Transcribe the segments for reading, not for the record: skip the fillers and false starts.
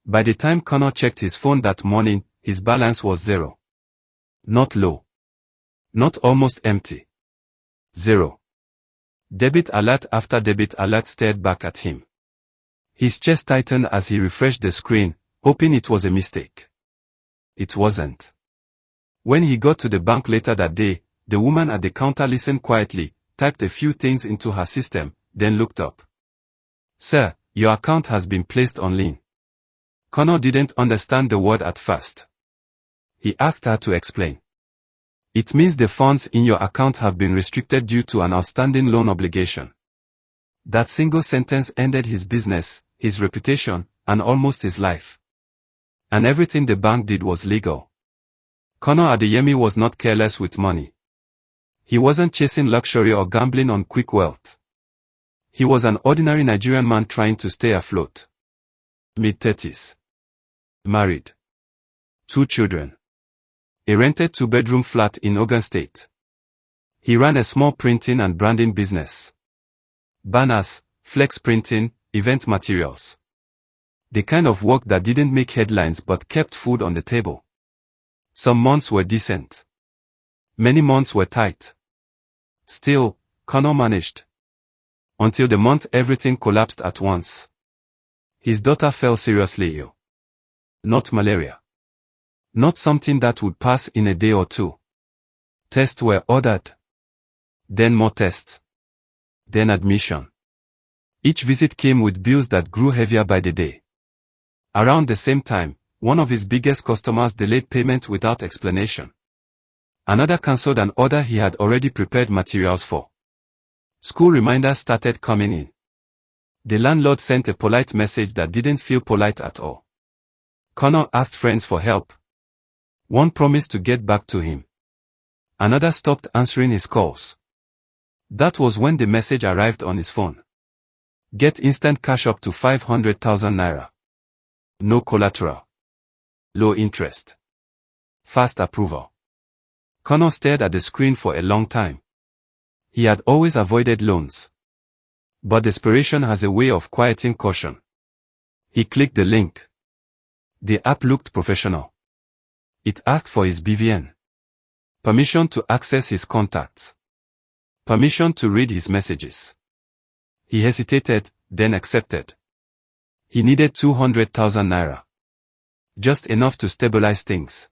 By the time Connor checked his phone that morning, his balance was zero. Not low. Not almost empty. Zero. Debit alert after debit alert stared back at him. His chest tightened as he refreshed the screen, hoping it was a mistake. It wasn't. When he got to the bank later that day, the woman at the counter listened quietly, typed a few things into her system, then looked up. "Sir, your account has been placed on lien." Connor didn't understand the word at first. He asked her to explain. "It means the funds in your account have been restricted due to an outstanding loan obligation." That single sentence ended his business, his reputation, and almost his life. And everything the bank did was legal. Connor Adeyemi was not careless with money. He wasn't chasing luxury or gambling on quick wealth. He was an ordinary Nigerian man trying to stay afloat. Mid-30s. Married. 2 children. A rented 2-bedroom flat in Ogun State. He ran a small printing and branding business. Banners, flex printing, event materials. The kind of work that didn't make headlines but kept food on the table. Some months were decent. Many months were tight. Still, Connor managed. Until the month everything collapsed at once. His daughter fell seriously ill. Not malaria. Not something that would pass in a day or two. Tests were ordered. Then more tests. Then admission. Each visit came with bills that grew heavier by the day. Around the same time, one of his biggest customers delayed payment without explanation. Another cancelled an order he had already prepared materials for. School reminders started coming in. The landlord sent a polite message that didn't feel polite at all. Connor asked friends for help. One promised to get back to him. Another stopped answering his calls. That was when the message arrived on his phone. Get instant cash up to 500,000 naira. No collateral. Low interest. Fast approval. Connor stared at the screen for a long time. He had always avoided loans. But desperation has a way of quieting caution. He clicked the link. The app looked professional. It asked for his BVN. Permission to access his contacts. Permission to read his messages. He hesitated, then accepted. He needed 200,000 naira. Just enough to stabilize things.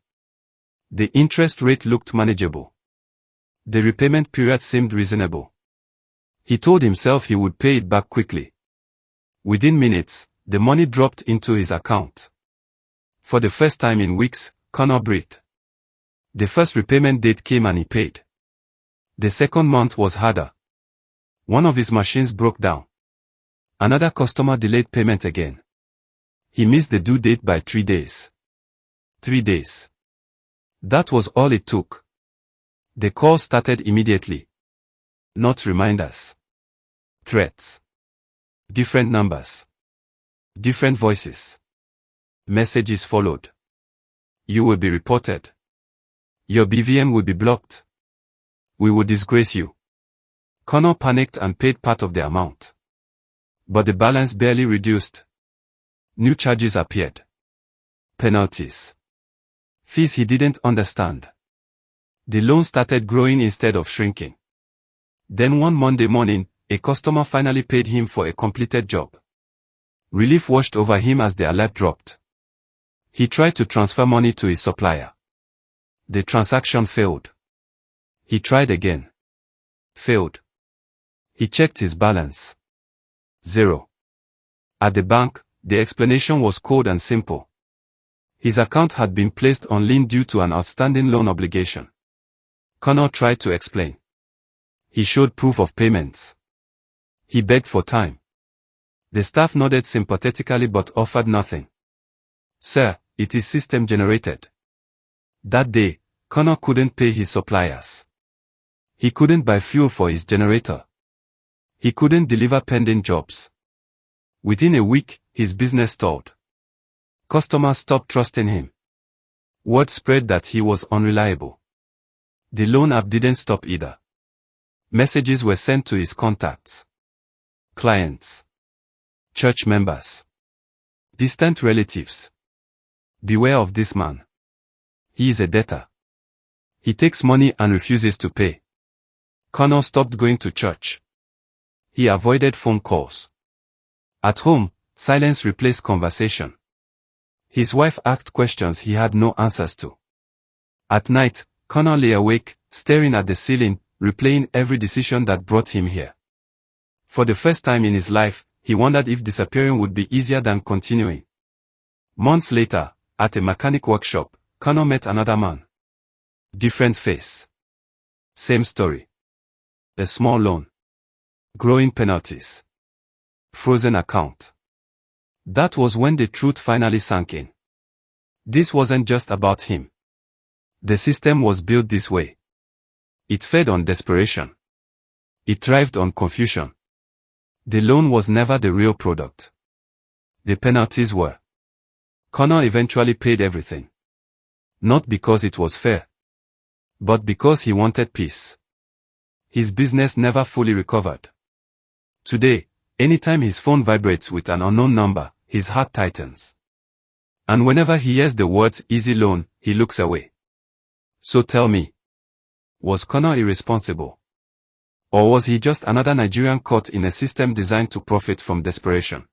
The interest rate looked manageable. The repayment period seemed reasonable. He told himself he would pay it back quickly. Within minutes, the money dropped into his account. For the first time in weeks, Connor breathed. The first repayment date came and he paid. The second month was harder. One of his machines broke down. Another customer delayed payment again. He missed the due date by 3 days. 3 days. That was all it took. The call started immediately. Not reminders. Threats. Different numbers. Different voices. Messages followed. You will be reported. Your BVM will be blocked. We will disgrace you. Connor panicked and paid part of the amount. But the balance barely reduced. New charges appeared. Penalties. Fees he didn't understand. The loan started growing instead of shrinking. Then one Monday morning, a customer finally paid him for a completed job. Relief washed over him as the alert dropped. He tried to transfer money to his supplier. The transaction failed. He tried again. Failed. He checked his balance. 0. At the bank, the explanation was cold and simple. His account had been placed on lien due to an outstanding loan obligation. Connor tried to explain. He showed proof of payments. He begged for time. The staff nodded sympathetically but offered nothing. Sir, it is system generated. That day, Connor couldn't pay his suppliers. He couldn't buy fuel for his generator. He couldn't deliver pending jobs. Within a week, his business stalled. Customers stopped trusting him. Word spread that he was unreliable. The loan app didn't stop either. Messages were sent to his contacts. Clients. Church members. Distant relatives. Beware of this man. He is a debtor. He takes money and refuses to pay. Connor stopped going to church. He avoided phone calls. At home, silence replaced conversation. His wife asked questions he had no answers to. At night, Connor lay awake, staring at the ceiling, replaying every decision that brought him here. For the first time in his life, he wondered if disappearing would be easier than continuing. Months later, at a mechanic workshop, Connor met another man. Different face. Same story. A small loan. Growing penalties. Frozen account. That was when the truth finally sank in. This wasn't just about him. The system was built this way. It fed on desperation. It thrived on confusion. The loan was never the real product. The penalties were. Connor eventually paid everything. Not because it was fair, but because he wanted peace. His business never fully recovered. Today, anytime his phone vibrates with an unknown number, his heart tightens. And whenever he hears the words easy loan, he looks away. So tell me, was Connor irresponsible? Or was he just another Nigerian caught in a system designed to profit from desperation?